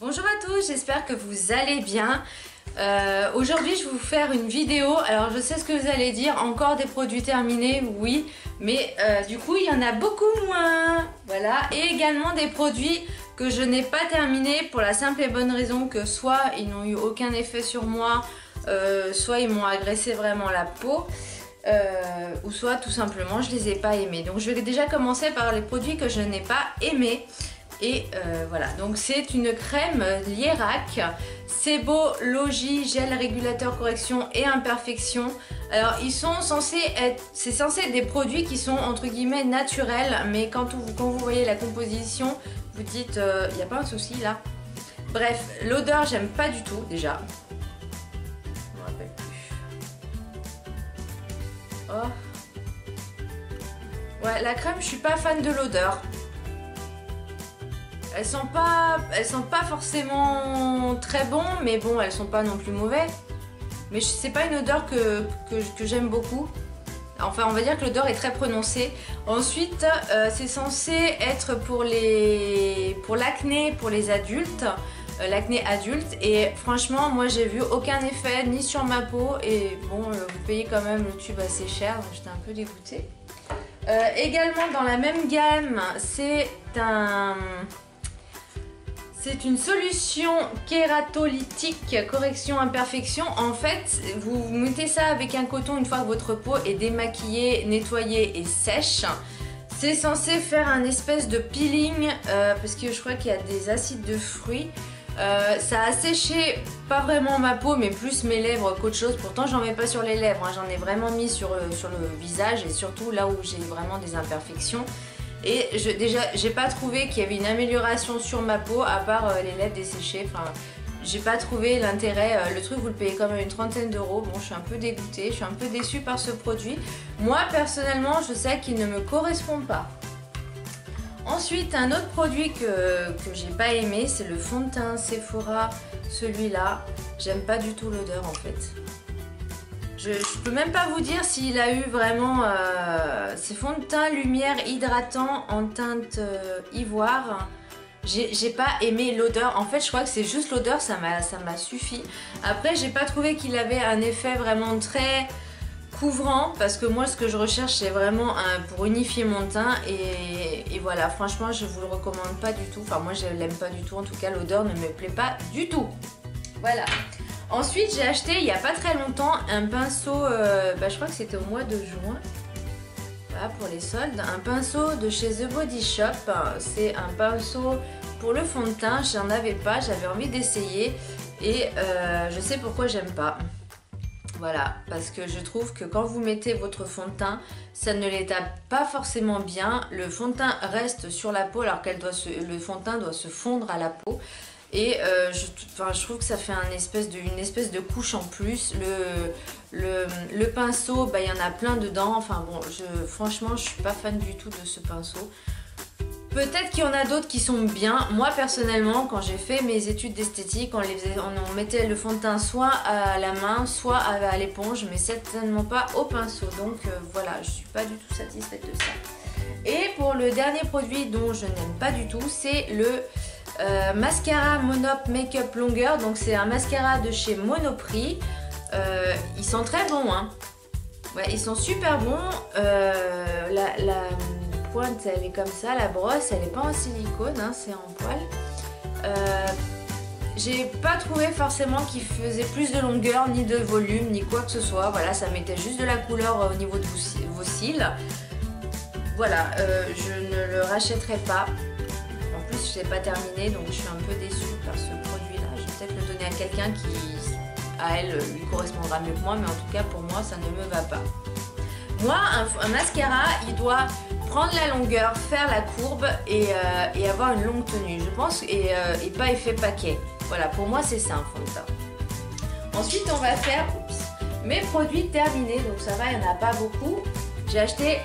Bonjour à tous, j'espère que vous allez bien. Aujourd'hui je vais vous faire une vidéo. Alors je sais ce que vous allez dire, encore des produits terminés, oui, mais du coup il y en a beaucoup moins. Voilà, et également des produits que je n'ai pas terminés pour la simple et bonne raison que soit ils n'ont eu aucun effet sur moi, soit ils m'ont agressé vraiment la peau. Ou soit tout simplement je les ai pas aimés. Donc je vais déjà commencer par les produits que je n'ai pas aimés. Et voilà, donc c'est une crème Lierac Sebology Gel Régulateur Correction et Imperfection. Alors ils sont censés être, c'est censé être des produits qui sont entre guillemets naturels, mais quand vous voyez la composition, vous dites il n'y a pas un souci là. Bref, l'odeur j'aime pas du tout déjà. Je me rappelle plus. Oh. Ouais, la crème je suis pas fan de l'odeur. Elles sont pas forcément très bonnes, mais bon, elles sont pas non plus mauvaises. Mais c'est pas une odeur que j'aime beaucoup. Enfin, on va dire que l'odeur est très prononcée. Ensuite, c'est censé être pour l'acné pour les adultes, l'acné adulte. Et franchement, moi, j'ai vu aucun effet ni sur ma peau. Et bon, vous payez quand même le tube assez cher, donc j'étais un peu dégoûtée. Également, dans la même gamme, c'est une solution kératolytique correction imperfection. En fait, vous mettez ça avec un coton une fois que votre peau est démaquillée, nettoyée et sèche. C'est censé faire un espèce de peeling parce que je crois qu'il y a des acides de fruits. Ça a séché pas vraiment ma peau mais plus mes lèvres qu'autre chose. Pourtant j'en mets pas sur les lèvres, hein. J'en ai vraiment mis sur le visage et surtout là où j'ai vraiment des imperfections. Et j'ai pas trouvé qu'il y avait une amélioration sur ma peau à part les lèvres desséchées. Enfin, j'ai pas trouvé l'intérêt. Le truc, vous le payez quand même une trentaine d'euros. Bon, je suis un peu dégoûtée, je suis un peu déçue par ce produit. Moi, personnellement, je sais qu'il ne me correspond pas. Ensuite, un autre produit que j'ai pas aimé, c'est le fond de teint Sephora. Celui-là, j'aime pas du tout l'odeur en fait. Je peux même pas vous dire s'il a eu vraiment ces fonds de teint lumière hydratant en teinte ivoire. J'ai pas aimé l'odeur. En fait, je crois que c'est juste l'odeur, ça m'a suffi. Après, j'ai pas trouvé qu'il avait un effet vraiment très couvrant parce que moi, ce que je recherche, c'est vraiment pour unifier mon teint. Et voilà, franchement, je vous le recommande pas du tout. Enfin, moi, je l'aime pas du tout. En tout cas, l'odeur ne me plaît pas du tout. Voilà. Ensuite, j'ai acheté il n'y a pas très longtemps un pinceau, je crois que c'était au mois de juin, voilà, pour les soldes, un pinceau de chez The Body Shop. C'est un pinceau pour le fond de teint, j'en avais pas, j'avais envie d'essayer et je sais pourquoi j'aime pas. Voilà, parce que je trouve que quand vous mettez votre fond de teint, ça ne l'étape pas forcément bien. Le fond de teint reste sur la peau alors le fond de teint doit se fondre à la peau. Et je trouve que ça fait une espèce de couche en plus. Le pinceau, il y en a plein dedans. Enfin bon, franchement, je suis pas fan du tout de ce pinceau. Peut-être qu'il y en a d'autres qui sont bien. Moi personnellement, quand j'ai fait mes études d'esthétique, on mettait le fond de teint soit à la main, soit à l'éponge, mais certainement pas au pinceau. Donc voilà, je suis pas du tout satisfaite de ça. Et pour le dernier produit dont je n'aime pas du tout, c'est le mascara Monop Make-up Longueur. Donc c'est un mascara de chez Monoprix. Ils sont très bons, hein. Ouais, ils sont super bons. La pointe elle est comme ça, la brosse elle n'est pas en silicone, hein, c'est en poil. J'ai pas trouvé forcément qu'il faisait plus de longueur, ni de volume, ni quoi que ce soit. Voilà, ça mettait juste de la couleur au niveau de vos cils. Voilà, je ne le rachèterai pas. En plus, je l'ai pas terminé, donc je suis un peu déçue par ce produit-là. Je vais peut-être le donner à quelqu'un qui, à elle, lui correspondra mieux que moi, mais en tout cas, pour moi, ça ne me va pas. Moi, un mascara, il doit prendre la longueur, faire la courbe et avoir une longue tenue, je pense, et pas effet paquet. Voilà, pour moi, c'est ça, un fond de teint. Ensuite, on va faire mes produits terminés, donc ça va, il n'y en a pas beaucoup. J'ai acheté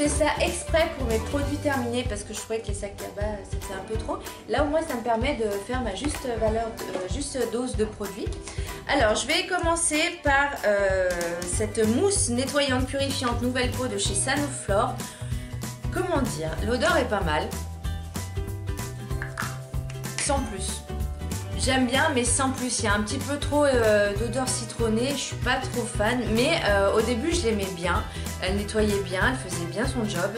ça exprès pour mes produits terminés parce que je trouvais que les sacs là-bas c'était un peu trop. Là au moins ça me permet de faire ma juste dose de produits. Alors je vais commencer par cette mousse nettoyante purifiante Nouvelle Peau de chez Sanoflore. Comment dire, l'odeur est pas mal. Sans plus. J'aime bien, mais sans plus. Il y a un petit peu trop d'odeur citronnée, je suis pas trop fan. Mais au début, je l'aimais bien. Elle nettoyait bien, elle faisait bien son job.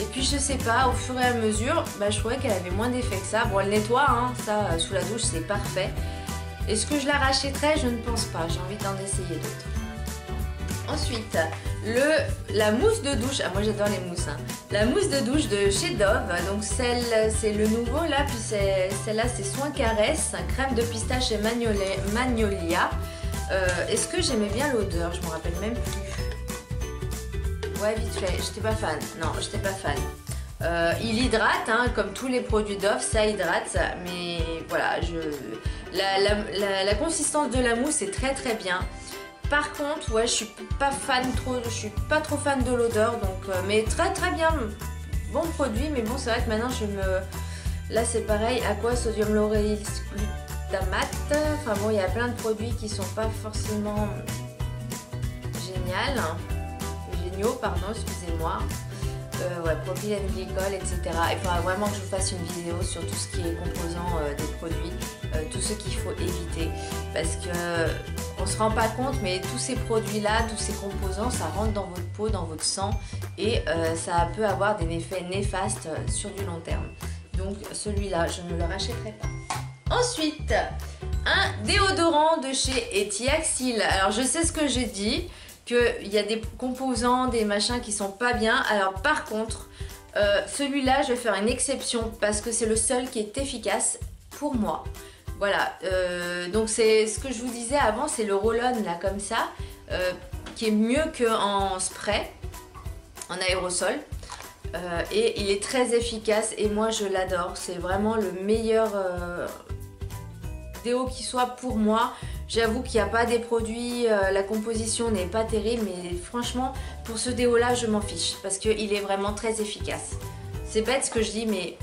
Et puis, je sais pas, au fur et à mesure, bah, je trouvais qu'elle avait moins d'effet que ça. Bon, elle nettoie, hein, ça, sous la douche, c'est parfait. Est-ce que je la rachèterais? Je ne pense pas. J'ai envie d'en essayer d'autres. Ensuite, la mousse de douche. Ah, moi, j'adore les mousses. Hein. La mousse de douche de chez Dove. Donc, c'est le nouveau là. Puis, celle-là, c'est Soin Caresse. Crème de pistache et magnolia. Est-ce que j'aimais bien l'odeur? Je me rappelle même plus. Ouais, vite fait. J'étais pas fan. Non, j'étais pas fan. Il hydrate, hein, comme tous les produits Dove, ça hydrate. Mais voilà, la consistance de la mousse est très très bien. Par contre, ouais, je suis pas trop fan de l'odeur, donc mais très très bien, bon produit. Mais bon, c'est vrai que maintenant là c'est pareil, aqua sodium lauryl glutamate. Enfin bon, il y a plein de produits qui sont pas forcément géniaux, pardon, excusez-moi. Ouais, propylène glycol, etc. Il faudra vraiment que je vous fasse une vidéo sur tout ce qui est composant des produits, tout ce qu'il faut éviter, parce que on se rend pas compte, mais tous ces produits-là, tous ces composants, ça rentre dans votre peau, dans votre sang, et ça peut avoir des effets néfastes sur du long terme. Donc celui-là, je ne le rachèterai pas. Ensuite, un déodorant de chez Etiaxil. Alors je sais ce que j'ai dit, qu'il y a des composants, des machins qui sont pas bien. Alors par contre, celui-là, je vais faire une exception parce que c'est le seul qui est efficace pour moi. Voilà, donc c'est ce que je vous disais avant, c'est le roll-on là comme ça, qui est mieux qu'en spray, en aérosol. Et il est très efficace et moi je l'adore. C'est vraiment le meilleur déo qui soit pour moi. J'avoue qu'il n'y a pas des produits, la composition n'est pas terrible, mais franchement, pour ce déo-là, je m'en fiche parce qu'il est vraiment très efficace. C'est bête ce que je dis, mais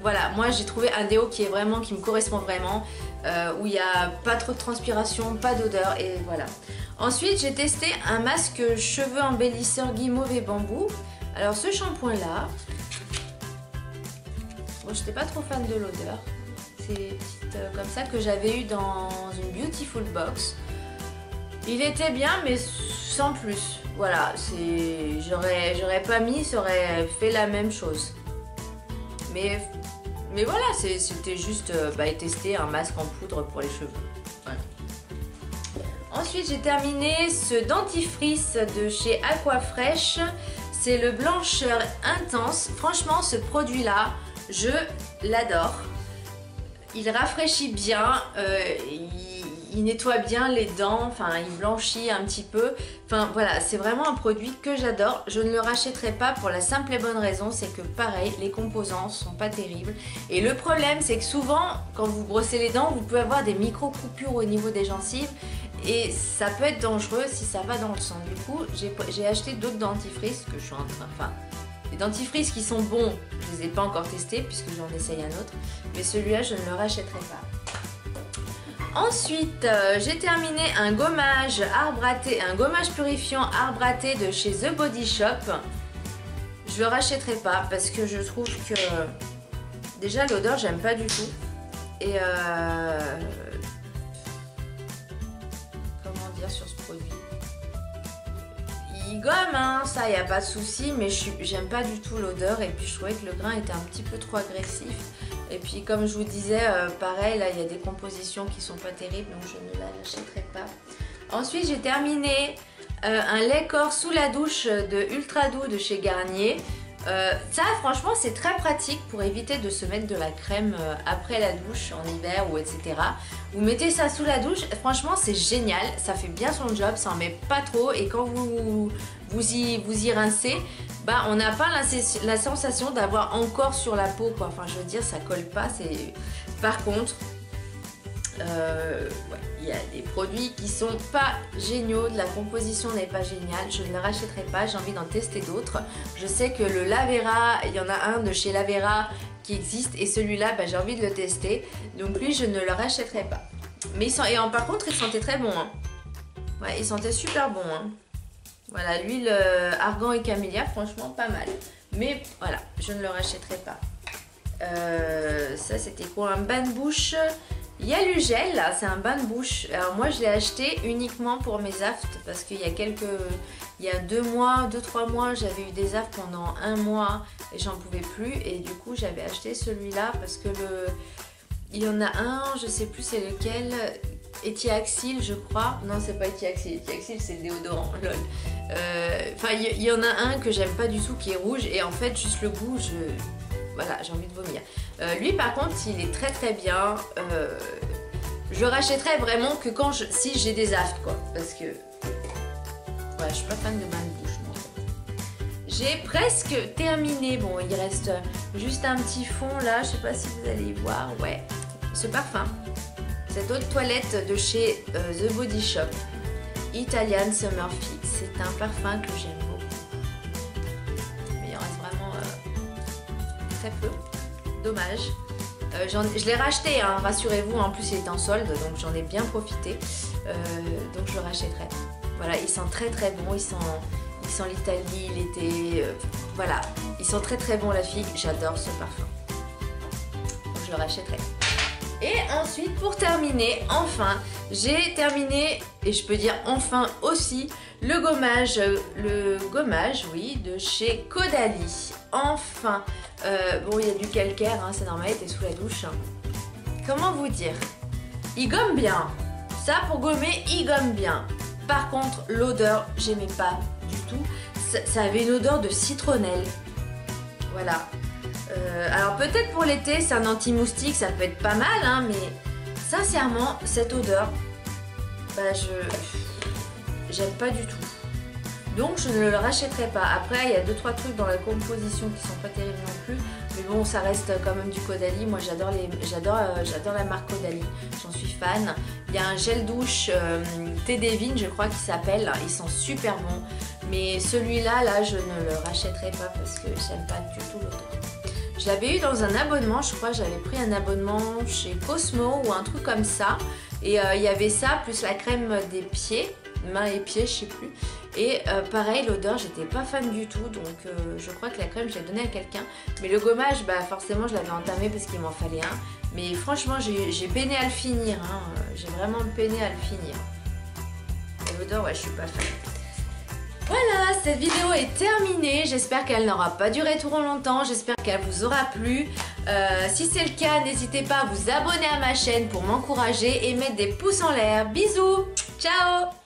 voilà, moi j'ai trouvé un déo qui me correspond vraiment, où il n'y a pas trop de transpiration, pas d'odeur, et voilà. Ensuite, j'ai testé un masque cheveux embellisseur guimauve et bambou. Alors ce shampoing-là, bon, j'étais pas trop fan de l'odeur. C'est des petites comme ça que j'avais eu dans une Beautiful Box. Il était bien, mais sans plus. Voilà, j'aurais pas mis, ça aurait fait la même chose. Mais voilà, c'était juste tester un masque en poudre pour les cheveux. Voilà. Ensuite, j'ai terminé ce dentifrice de chez Aquafresh. C'est le blancheur intense. Franchement, ce produit-là, je l'adore. Il rafraîchit bien, il nettoie bien les dents, enfin il blanchit un petit peu. Enfin voilà, c'est vraiment un produit que j'adore. Je ne le rachèterai pas pour la simple et bonne raison, c'est que pareil, les composants sont pas terribles. Et le problème, c'est que souvent, quand vous brossez les dents, vous pouvez avoir des micro-coupures au niveau des gencives. Et ça peut être dangereux si ça va dans le sang. Du coup, j'ai acheté d'autres dentifrices que je suis en train... Enfin, les dentifrices qui sont bons, je ne les ai pas encore testés puisque j'en essaye un autre. Mais celui-là, je ne le rachèterai pas. Ensuite, j'ai terminé un gommage purifiant arbre à thé de chez The Body Shop. Je le rachèterai pas parce que je trouve que... Déjà, l'odeur, j'aime pas du tout. Et... Comment dire sur ce produit? Il gomme, hein, ça, il n'y a pas de souci, mais j'aime pas du tout l'odeur. Et puis, je trouvais que le grain était un petit peu trop agressif. Et puis, comme je vous disais, pareil, là, il y a des compositions qui sont pas terribles, donc je ne l'achèterai pas. Ensuite, j'ai terminé un lait corps sous la douche de Ultra Doux de chez Garnier. Ça, franchement, c'est très pratique pour éviter de se mettre de la crème après la douche en hiver ou etc. Vous mettez ça sous la douche, franchement, c'est génial. Ça fait bien son job, ça en met pas trop. Et quand vous y rincez, bah, on n'a pas la sensation d'avoir encore sur la peau, quoi. Enfin, je veux dire, ça colle pas. Par contre, il y a des produits qui sont pas géniaux, la composition n'est pas géniale, je ne le rachèterai pas, j'ai envie d'en tester d'autres. Je sais que le Lavera, il y en a un de chez Lavera qui existe et celui-là, bah, j'ai envie de le tester, donc lui je ne le rachèterai pas. Mais par contre il sentait très bon, hein. Ouais, il sentait super bon, hein. Voilà, l'huile argan et camélia, franchement pas mal, mais voilà, je ne le rachèterai pas. Ça c'était quoi, un bain de bouche Il y a l'Ugel, là, c'est un bain de bouche. Alors moi je l'ai acheté uniquement pour mes aftes parce qu'il y a il y a 2-3 mois, j'avais eu des aftes pendant 1 mois et j'en pouvais plus. Et du coup j'avais acheté celui-là parce que il y en a un, je sais plus c'est lequel, Etiaxil je crois. Non c'est pas Etiaxil, Etiaxil c'est le déodorant, lol. Enfin il y en a un que j'aime pas du tout qui est rouge et en fait juste le goût, voilà, j'ai envie de vomir. Lui par contre il est très très bien. Je le rachèterai vraiment que si j'ai des aftes quoi. Parce que ouais, je suis pas fan de bain de bouche moi. J'ai presque terminé. Bon il reste juste un petit fond là. Je sais pas si vous allez y voir. Ouais. Ce parfum. Cette eau de toilette de chez The Body Shop. Italian Summer Fix. C'est un parfum que j'aime beaucoup. Mais il en reste vraiment très peu. Dommage. Je l'ai racheté, hein, rassurez-vous, en plus il est en solde, donc j'en ai bien profité. Donc je le rachèterai. Voilà, il sent très très bon, il sent l'Italie, l'été, voilà. Il sent très très bon la figue, j'adore ce parfum. Donc je le rachèterai. Et ensuite, pour terminer, enfin, j'ai terminé, et je peux dire enfin aussi, le gommage, oui, de chez Caudalie. Enfin, bon, il y a du calcaire, hein, c'est normal, il était sous la douche. Comment vous dire? Il gomme bien. Ça, pour gommer, il gomme bien. Par contre, l'odeur, j'aimais pas du tout. Ça avait une odeur de citronnelle. Voilà. Alors peut-être pour l'été, c'est un anti-moustique, ça peut être pas mal, hein, mais sincèrement, cette odeur, bah, j'aime pas du tout. Donc je ne le rachèterai pas. Après, il y a 2-3 trucs dans la composition qui sont pas terribles non plus. Mais bon, ça reste quand même du Caudalie. Moi, j'adore la marque Caudalie. J'en suis fan. Il y a un gel douche Thé des Vignes, je crois qu'il s'appelle. Ils sont super bons. Mais celui-là, là, je ne le rachèterai pas parce que j'aime pas du tout l'odeur. Je l'avais eu dans un abonnement, je crois. J'avais pris un abonnement chez Cosmo ou un truc comme ça. Et il y avait ça, plus la crème des pieds, mains et pieds, je sais plus. Et pareil, l'odeur, j'étais pas fan du tout, donc je crois que la crème, je l'ai donnée à quelqu'un. Mais le gommage, bah forcément, je l'avais entamé parce qu'il m'en fallait un. Mais franchement, j'ai peiné à le finir, hein. J'ai vraiment peiné à le finir. Et l'odeur, ouais, je suis pas fan. Voilà, cette vidéo est terminée. J'espère qu'elle n'aura pas duré trop longtemps. J'espère qu'elle vous aura plu. Si c'est le cas, n'hésitez pas à vous abonner à ma chaîne pour m'encourager et mettre des pouces en l'air. Bisous, ciao!